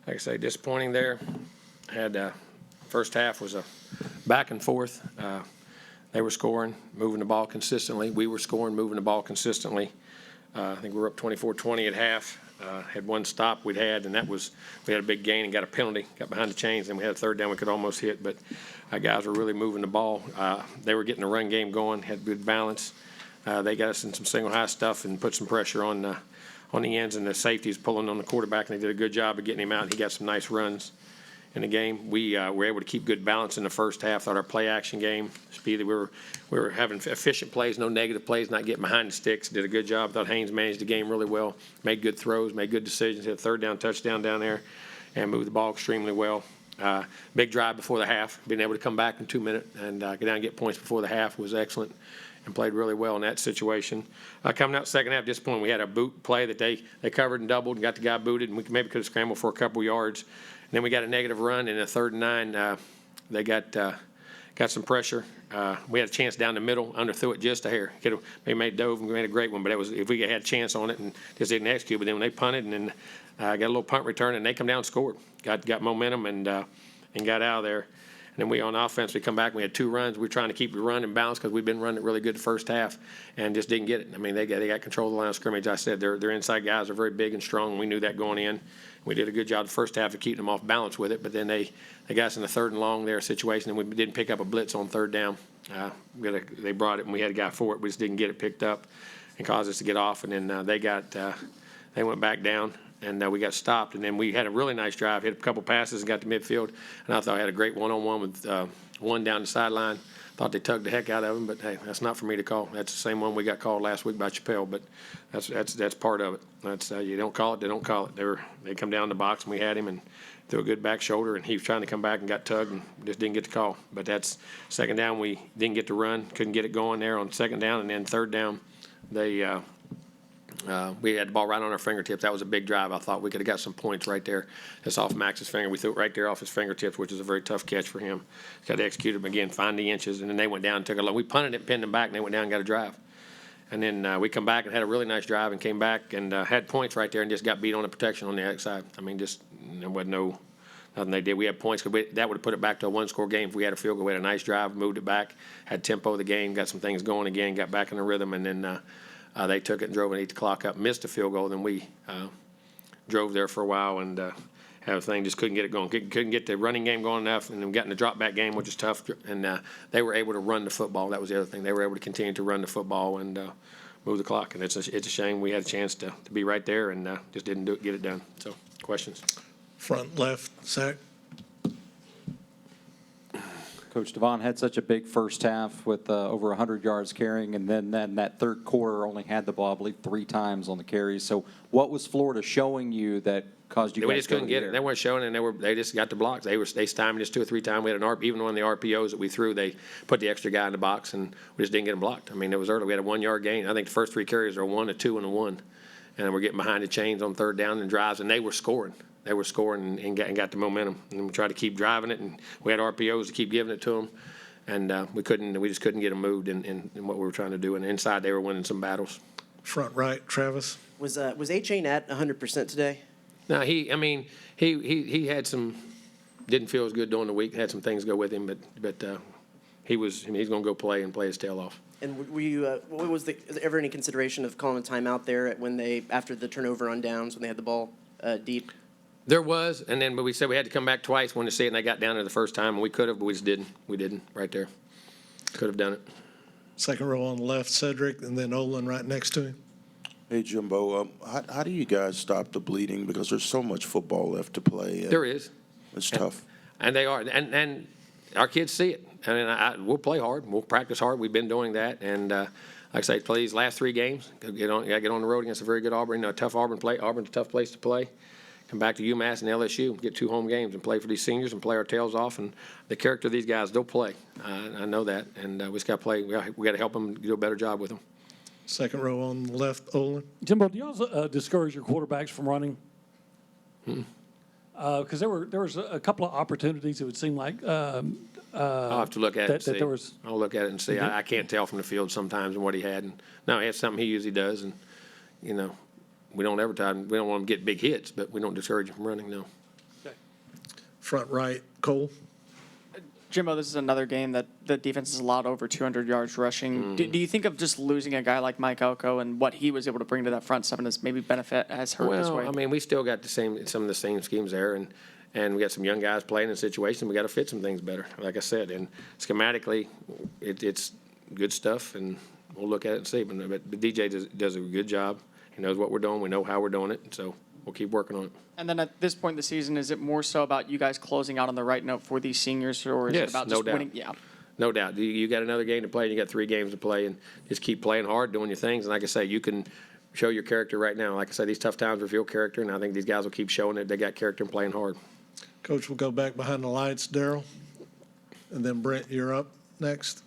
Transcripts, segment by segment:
like I say, disappointing there. Had first half was a back and forth. They were scoring, moving the ball consistently. We were scoring, moving the ball consistently. I think we were up 24-20 at half. Had one stop we'd had, and that was we had a big gain and got a penalty, got behind the chains, and we had a third down we could almost hit. But our guys were really moving the ball. They were getting the run game going, had good balance. They got us in some single high stuff and put some pressure on the ends, and the safeties pulling on the quarterback, and they did a good job of getting him out, and he got some nice runs in the game. We were able to keep good balance in the first half. Thought our play action game, speedy, we were having efficient plays, no negative plays, not getting behind the sticks. Did a good job. Thought Haynes managed the game really well, made good throws, made good decisions, hit a third down touchdown down there, and moved the ball extremely well. Big drive before the half, being able to come back in 2 minutes and go down and get points before the half was excellent, and played really well in that situation. Coming out second half, disappointing. We had a boot play that they covered and doubled and got the guy booted, and we maybe could have scrambled for a couple yards. And then we got a negative run in a 3rd and 9. They got some pressure. We had a chance down the middle, underthrew it just a hair. Could have maybe made dove and made a great one, but it was if we had a chance on it and just didn't execute. But then when they punted and then got a little punt return and they come down and scored, got momentum and got out of there. And then we on offense, we come back and we had 2 runs. We were trying to keep the run in balance because we've been running it really good the first half and just didn't get it. I mean, they got control of the line of scrimmage. I said their inside guys are very big and strong. We knew that going in. We did a good job the first half of keeping them off balance with it, but then they got us in the 3rd and long there situation, and we didn't pick up a blitz on 3rd down. They brought it, and we had a guy for it. We just didn't get it picked up and caused us to get off, and then they went back down. And we got stopped, and then we had a really nice drive, hit a couple passes and got to midfield. And I thought I had a great one-on-one with one down the sideline. Thought they tugged the heck out of him, but hey, that's not for me to call. That's the same one we got called last week by Chappelle, but that's part of it. That's you don't call it, they don't call it. They come down the box, and we had him and threw a good back shoulder, and he was trying to come back and got tugged and just didn't get the call. But that's second down. We didn't get to run, couldn't get it going there on second down, and then 3rd down, we had the ball right on our fingertips. That was a big drive. I thought we could have got some points right there. That's off Max's finger. We threw it right there off his fingertips, which is a very tough catch for him. Got to execute him again, find the inches, and then they went down and took a look. We punted it, pinned them back, and they went down and got a drive. And then we come back and had a really nice drive and came back and had points right there and just got beat on the protection on the outside. I mean, just there wasn't nothing they did. We had points because that would have put it back to a 1-score game if we had a field goal. We had a nice drive, moved it back, had tempo of the game, got some things going again, got back in the rhythm, and then they took it and drove and ate the clock up, missed a field goal. Then we drove there for a while and had a thing, just couldn't get it going. Couldn't get the running game going enough, and then got in the drop back game, which is tough. And they were able to run the football. That was the other thing. They were able to continue to run the football and move the clock. And it's a shame we had a chance to be right there and just didn't get it done. So, questions? Front left, Zach. Coach Devon had such a big first half with over 100 yards carrying, and then that third quarter only had the ball, I believe, 3 times on the carries. So what was Florida showing you that caused you guys We just couldn't get it. there? They weren't showing it, and they just got the blocks. They stymied us 2 or 3 times. We had even on the RPOs that we threw, they put the extra guy in the box, and we just didn't get them blocked. I mean, it was early. We had a 1-yard gain. I think the first 3 carries are a 1, a 2, and a 1. And we're getting behind the chains on 3rd down and drives, and they were scoring. They were scoring and got the momentum. And we tried to keep driving it, and we had RPOs to keep giving it to them. And we just couldn't get them moved in what we were trying to do. And inside, they were winning some battles. Front right, Travis. Was A-Chain at 100% today? No, he had some, didn't feel as good during the week. Had some things go with him, but he's going to go play and play his tail off. And were you? Is there ever any consideration of calling a timeout there after the turnover on downs when they had the ball deep? There was, but we said we had to come back twice when to see it, and they got down there the first time, and we could have, but we just didn't. We didn't right there. Could have done it. Second row on the left, Cedric, and then Olin right next to him. Hey, Jimbo, how do you guys stop the bleeding? Because there's so much football left to play. There is. It's tough. And they are. And our kids see it. And we'll play hard. We'll practice hard. We've been doing that. And like I say, play these last 3 games. Get on the road against a very good Auburn. A tough Auburn play. Auburn's a tough place to play. Come back to UMass and LSU, get 2 home games and play for these seniors and play our tails off. And the character of these guys, they'll play. I know that. And we just got to play. We got to help them do a better job with them. Second row on the left, Olin. Jimbo, do you also discourage your quarterbacks from running? Because there was a couple of opportunities. It would seem like I'll have to look at it and see. I'll look at it and see. Mm-hmm. I can't tell from the field sometimes and what he had. And no, he has something he usually does. And we don't advertise. We don't want him to get big hits, but we don't discourage him from running. No. front right. Cole? Jimbo, this is another game that the defense has allowed over 200 yards rushing. Do you think of just losing a guy like Mike Elko and what he was able to bring to that front seven as maybe benefit as hurt this Well, way? I mean, we still got some of the same schemes there, and we got some young guys playing in a situation. We got to fit some things better, like I said. And schematically, it's good stuff, and we'll look at it and see. But DJ does a good job. He knows what we're doing. We know how we're doing it, so we'll keep working on it. And then at this point in the season, is it more so about you guys closing out on the right note for these seniors, or is it Yes, about no just doubt. winning? Yeah. No doubt. You got another game to play, and you got 3 games to play, and just keep playing hard, doing your things. And like I say, you can show your character right now. Like I said, these tough times reveal character, and I think these guys will keep showing it. They got character and playing hard. Coach, we'll go back behind the lights. Daryl? And then Brent, you're up next.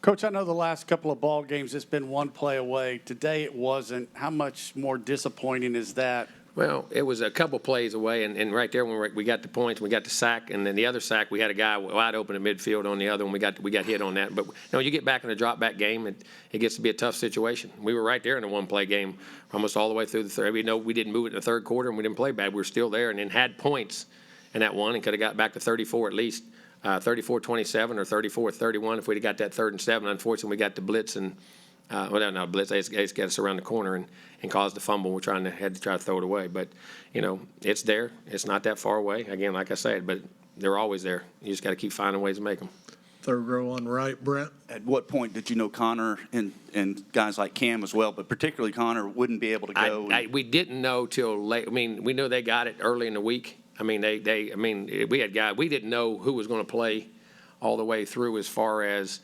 Coach, I know the last couple of ball games, it's been one play away. Today it wasn't. How much more disappointing is that? Well, it was a couple plays away, and right there when we got the points, we got the sack, and then the other sack, we had a guy wide open in midfield on the other one. We got hit on that. But you get back in a drop back game, it gets to be a tough situation. We were right there in a one-play game, almost all the way through the third. We know we didn't move it in the third quarter, and we didn't play bad. We were still there, and then had points in that one, and could have got back to 34 at least, 34-27 or 34-31 if we'd have got that 3rd and 7. Unfortunately, we got the blitz and. Well, not blitz. They just got us around the corner and caused the fumble. We're had to try to throw it away, but it's there. It's not that far away. Again, like I said, but they're always there. You just got to keep finding ways to make them. Third row on the right. Brent? At what point did you know Connor and guys like Cam as well, but particularly Connor, wouldn't be able to go? We didn't know till late. I mean, we knew they got it early in the week. I mean, we had guys. We didn't know who was going to play all the way through as far as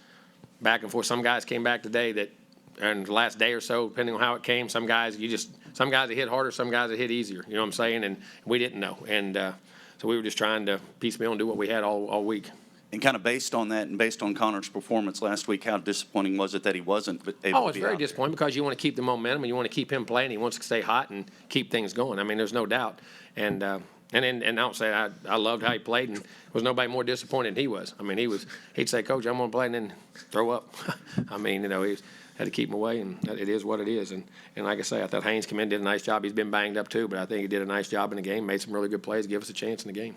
back and forth. Some guys came back today that. And the last day or so, depending on how it came, some guys that hit harder, some guys that hit easier. You know what I'm saying? And we didn't know. And so we were just trying to piecemeal and do what we had all week. And kind of based on that and based on Connor's performance last week, how disappointing was it that he wasn't able to be Oh, it's very out disappointing because you want to keep the momentum and you want to keep him playing. He wants to stay hot and keep things going. I mean, there's no doubt. And I don't say I loved how he played, and there was nobody more disappointed than he was. I mean, he'd say, Coach, I'm going to play, and then throw up. I mean, he had to keep him away, and it is what it is. And like I say, I thought Haynes came in, did a nice job. He's been banged up too, but I think he did a nice job in the game, made some really good plays, give us a chance in the game.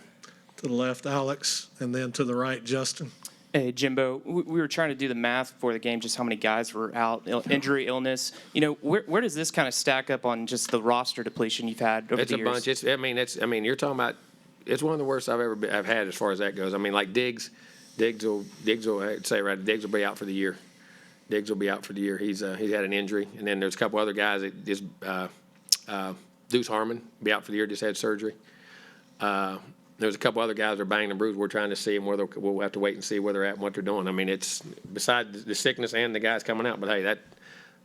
To the left, Alex, and then to the right, Justin. Hey, Jimbo, we were trying to do the math before the game, just how many guys were out, injury, illness. Where does this kind of stack up on just the roster depletion you've had over It's the a years? bunch. You're talking about, it's one of the worst I've had as far as that goes. I mean, like Diggs will Diggs will be out for the year. Diggs will be out for the year. He's had an injury, and then there's a couple other guys that just Deuce Harmon be out for the year, just had surgery. There's a couple other guys that are banged and bruised. We're trying to see them we'll have to wait and see where they're at and what they're doing. I mean, it's besides the sickness and the guys coming out, but hey, that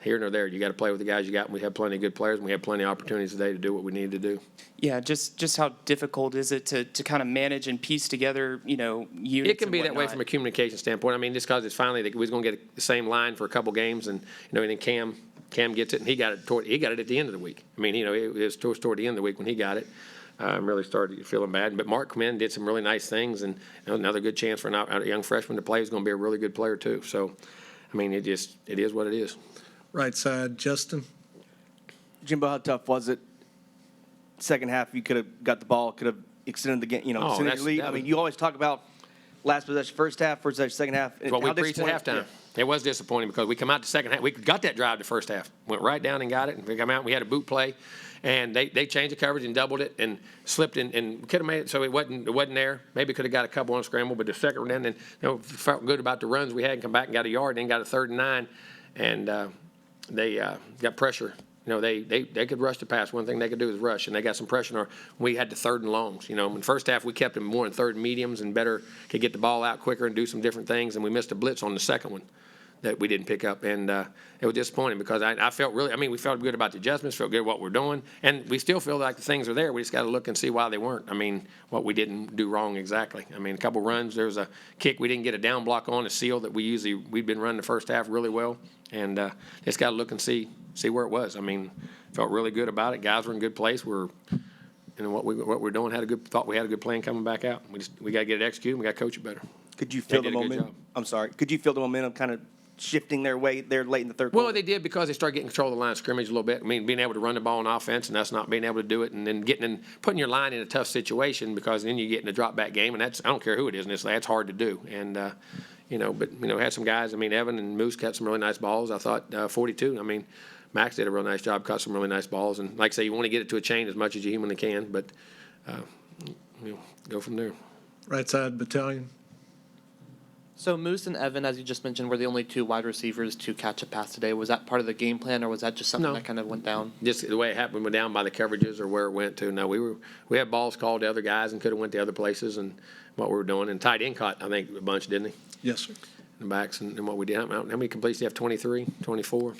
here nor there, you got to play with the guys you got. And we have plenty of good players, and we have plenty of opportunities today to do what we need to do. Yeah, just how difficult is it to kind of manage and piece together, units? It can be and that way whatnot? from a communication standpoint. I mean, just because it's finally we was going to get the same line for a couple games, and and then Cam gets it, and he got it at the end of the week. I mean, it was toward the end of the week when he got it. Really started feeling bad. But Mark come in, did some really nice things, and another good chance for a young freshman to play. He's going to be a really good player too. So, I mean, it is what it is. Right side, Justin. Jimbo, how tough was it? Second half, you could have got the ball, could have extended the game, extended your lead. I mean, you always talk about last possession, first half, first possession, second half. That's what we preached at halftime. Yeah. It was disappointing because we come out the second half. We got that drive the first half. Went right down and got it. And we come out and we had a boot play. And they changed the coverage and doubled it and slipped in and could have made it so it wasn't there. Maybe could have got a couple on scramble, but the second one then felt good about the runs we had and come back and got a yard and then got a 3rd and 9. And they got pressure. They could rush the pass. One thing they could do is rush, and they got some pressure. We had the 3rd and longs. In the first half, we kept them more in 3rd and mediums and could get the ball out quicker and do some different things, and we missed a blitz on the second one that we didn't pick up. And it was disappointing because I felt we felt good about the adjustments, felt good what we're doing, and we still feel like the things are there. We just got to look and see why they weren't. I mean, what we didn't do wrong exactly. I mean, a couple runs. There was a kick we didn't get a down block on, a seal that we'd been running the first half really well, and just got to look and see where it was. I mean, felt really good about it. Guys were in good place. What we're doing thought we had a good plan coming back out. We got to get it executed. And we got to coach it better. Could you feel They the did a good momentum? job. I'm sorry. Could you feel the momentum kind of shifting their way there late in the third quarter? Well, they did because they started getting control of the line of scrimmage a little bit. I mean, being able to run the ball on offense and us not being able to do it, and then putting your line in a tough situation because then you get in a drop back game, and I don't care who it is, and that's hard to do. And had some guys. I mean, Evan and Moose caught some really nice balls. I thought 42. I mean, Max did a real nice job, caught some really nice balls, and like I say, you want to get it to a chain as much as you humanly can, but go from there. Right side battalion. So Moose and Evan, as you just mentioned, were the only two wide receivers to catch a pass today. Was that part of the game plan, or was that just something No. that kind of went down? Just the way it happened, went down by the coverages or where it went to. No, we had balls called to other guys and could have went to other places and what we were doing. And tight end caught, I think, a bunch, didn't he? Yes, sir. In the backs and what we did. How many completions do you have? 23, 24?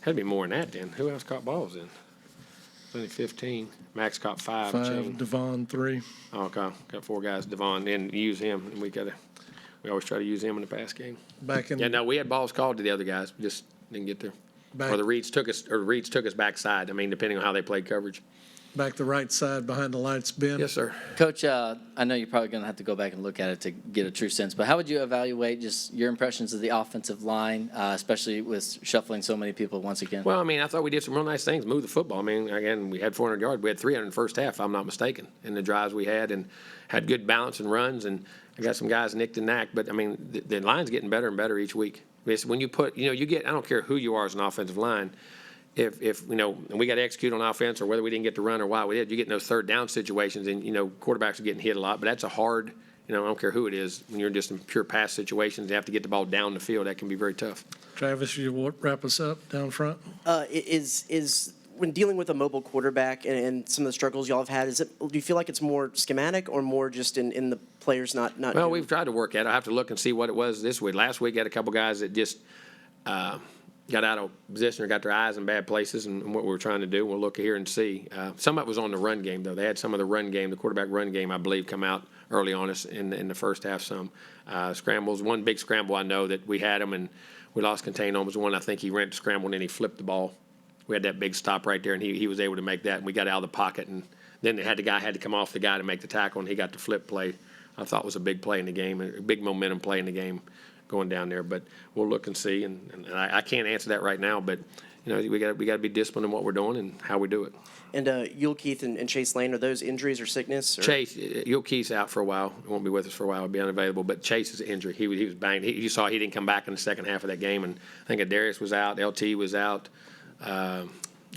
Had to be more than that then. Who else caught balls then? Only 15. Max caught 5. 5, Devon 3. Oh, okay. Got 4 guys. Devon, and use him. And we always try to use him in the pass game. Back in. Yeah, no, we had balls called to the other guys. We just didn't get there. Back, Or the Reeds took us backside. I mean, depending on how they played coverage. back the right side behind the lights, Ben. Yes, sir. Coach, I know you're probably going to have to go back and look at it to get a true sense, but how would you evaluate just your impressions of the offensive line, especially with shuffling so many people once again? Well, I mean, I thought we did some real nice things, move the football. I mean, again, we had 400 yards. We had 300 in the first half, if I'm not mistaken, in the drives we had, and had good balance and runs. And I got some guys nicked and knacked. But, I mean, the line's getting better and better each week. It's when you put, you get, I don't care who you are as an offensive line, if and we got to execute on offense or whether we didn't get to run or why we did, you get in those third down situations and, quarterbacks are getting hit a lot. But that's a hard, I don't care who it is, when you're just in pure pass situations, you have to get the ball down the field. That can be very tough. Travis, you wrap us up down front? Is when dealing with a mobile quarterback and some of the struggles y'all have had, do you feel like it's more schematic or more just in the players not Well, doing we've tried to work at it. I have to look and see what it was this week. Last week, I had a couple guys that just got out of position or got their eyes in bad places and what we were trying to do. We'll look here and see. Some of it was on the run game, though. They had some of the run game, the quarterback run game, I believe, come out early on us in the first half some. Scrambles. One big scramble I know that we had him and we lost contain on was one I think he ran to scramble and then he flipped the ball. We had that big stop right there, and he was able to make that, and we got out of the pocket. And then the guy had to come off the guy to make the tackle, and he got the flip play. I thought was a big play in the game, a big momentum play in the game going down there. But we'll look and see, and I can't answer that right now. But we got to be disciplined in what we're doing and how we do it. And Yule Keith and Chase Lane, are those injuries or sickness? Or? Chase, Yule Keith's out for a while. He won't be with us for a while. He'll be unavailable. But Chase's injury, he was banged. You saw he didn't come back in the second half of that game. And I think Darius was out. LT was out.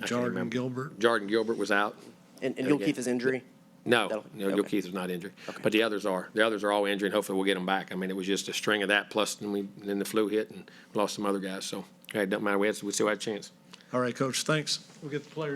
Jordan Gilbert. Jordan Gilbert was out. And Yule Keith's injury? No, Yule Keith is not injured. Okay. But the others are. The others are all injured, and hopefully we'll get them back. I mean, it was just a string of that, plus then the flu hit, and we lost some other guys. So, it doesn't matter. We still had a chance. All right, Coach, thanks. We'll get the players.